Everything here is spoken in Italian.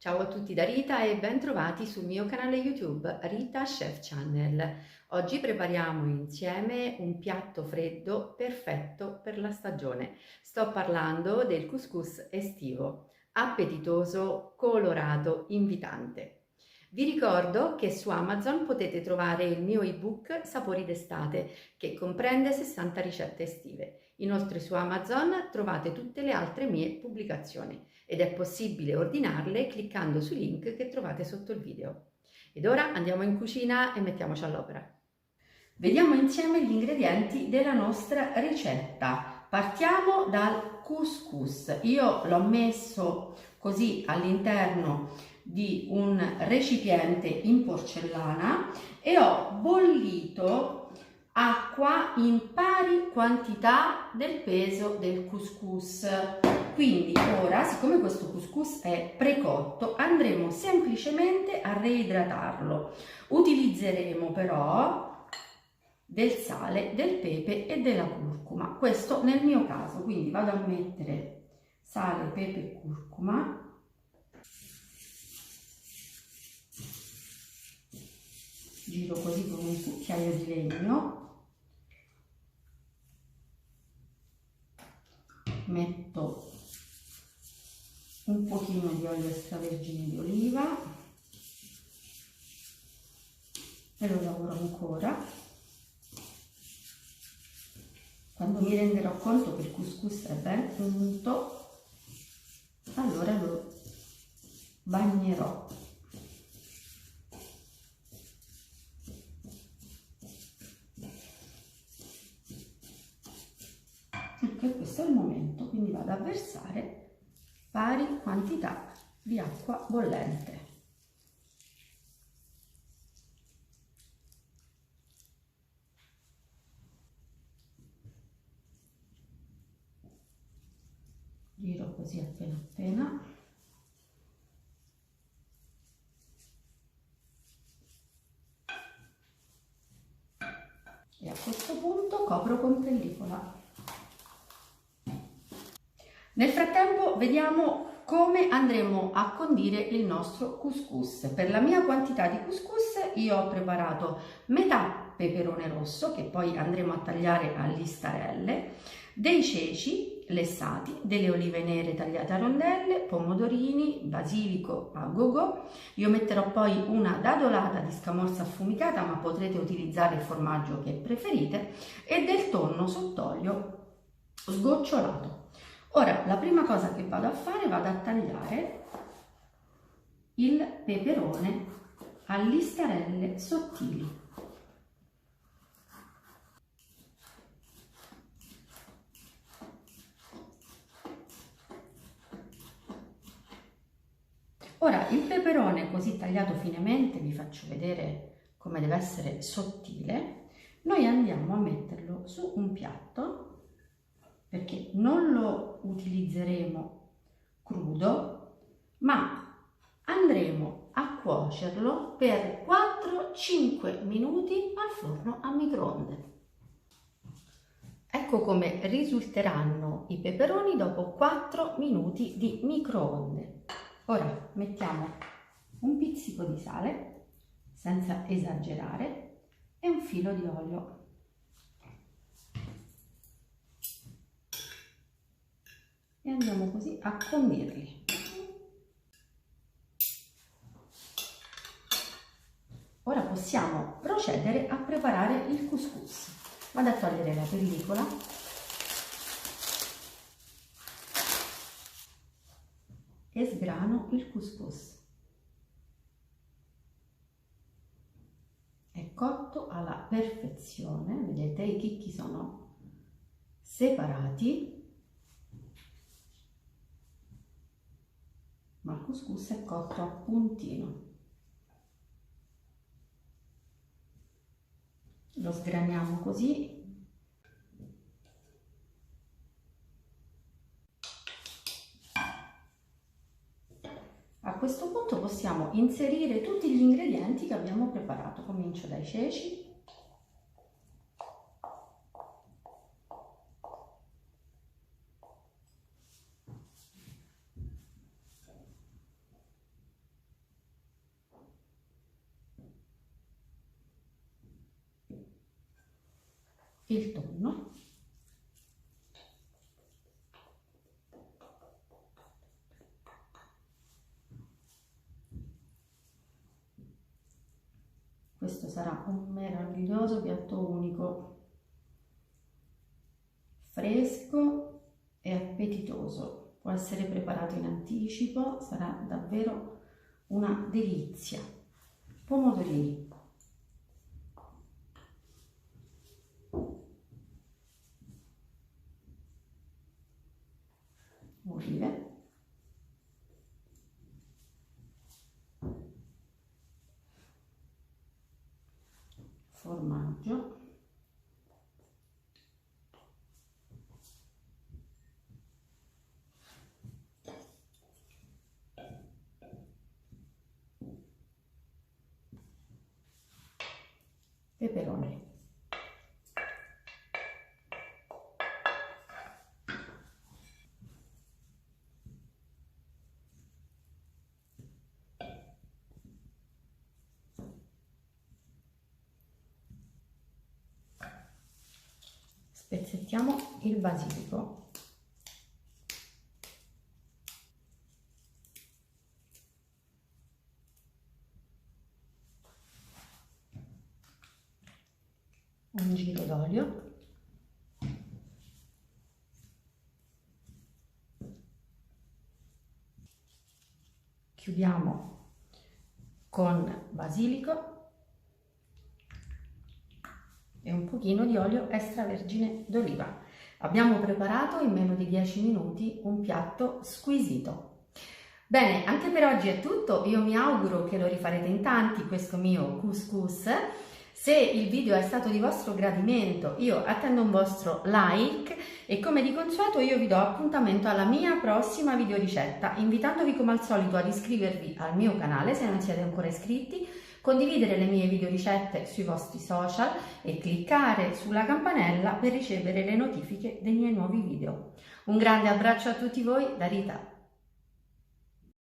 Ciao a tutti da Rita e ben trovati sul mio canale YouTube Rita Chef Channel. Oggi prepariamo insieme un piatto freddo perfetto per la stagione. Sto parlando del couscous estivo, appetitoso, colorato, invitante. Vi ricordo che su Amazon potete trovare il mio ebook Sapori d'estate che comprende 60 ricette estive. Inoltre su Amazon trovate tutte le altre mie pubblicazioni ed è possibile ordinarle cliccando sui link che trovate sotto il video. Ed ora andiamo in cucina e mettiamoci all'opera. Vediamo insieme gli ingredienti della nostra ricetta. Partiamo dal couscous. Io l'ho messo così all'interno di un recipiente in porcellana e ho bollito acqua in pari quantità del peso del couscous. Quindi ora, siccome questo couscous è precotto, andremo semplicemente a reidratarlo. Utilizzeremo però del sale, del pepe e della curcuma. Questo nel mio caso, quindi vado a mettere sale, pepe e curcuma. Giro così con un cucchiaio di legno. Metto un pochino di olio extravergine di oliva e lo lavoro ancora. Quando mi renderò conto che il couscous è ben unto, allora lo bagnerò. Ecco, questo è il momento, quindi vado a versare pari quantità di acqua bollente. Giro così appena appena. E a questo punto copro con pellicola. Nel frattempo vediamo come andremo a condire il nostro couscous. Per la mia quantità di couscous io ho preparato metà peperone rosso, che poi andremo a tagliare a listarelle, dei ceci lessati, delle olive nere tagliate a rondelle, pomodorini, basilico a go-go. Io metterò poi una dadolata di scamorza affumicata, ma potrete utilizzare il formaggio che preferite, e del tonno sott'olio sgocciolato. Ora, la prima cosa che vado a fare, vado a tagliare il peperone a listarelle sottili. Ora, il peperone così tagliato finemente, vi faccio vedere come deve essere sottile, noi andiamo a metterlo su un piatto perché non lo utilizzeremo crudo, ma andremo a cuocerlo per 4-5 minuti al forno a microonde. Ecco come risulteranno i peperoni dopo 4 minuti di microonde. Ora mettiamo un pizzico di sale, senza esagerare, e un filo di olio. E andiamo così a condirli. Ora possiamo procedere a preparare il couscous. Vado a togliere la pellicola e sgrano il couscous. È cotto alla perfezione, vedete i chicchi sono separati, ma il couscous è cotto a puntino. Lo sgraniamo così. A questo punto possiamo inserire tutti gli ingredienti che abbiamo preparato. Comincio dai ceci. il tonno. Questo sarà un meraviglioso piatto unico, fresco e appetitoso. Può essere preparato in anticipo, sarà davvero una delizia. Pomodorini. Olive. Formaggio. Peperoni. Spezzettiamo il basilico. Un giro d'olio. Chiudiamo con basilico e un pochino di olio extravergine d'oliva. Abbiamo preparato in meno di 10 minuti un piatto squisito. Bene, anche per oggi è tutto. Io mi auguro che lo rifarete in tanti, questo mio couscous. Se il video è stato di vostro gradimento, io attendo un vostro like e come di consueto io vi do appuntamento alla mia prossima video ricetta, invitandovi come al solito ad iscrivervi al mio canale se non siete ancora iscritti, condividere le mie video ricette sui vostri social e cliccare sulla campanella per ricevere le notifiche dei miei nuovi video. Un grande abbraccio a tutti voi da Rita.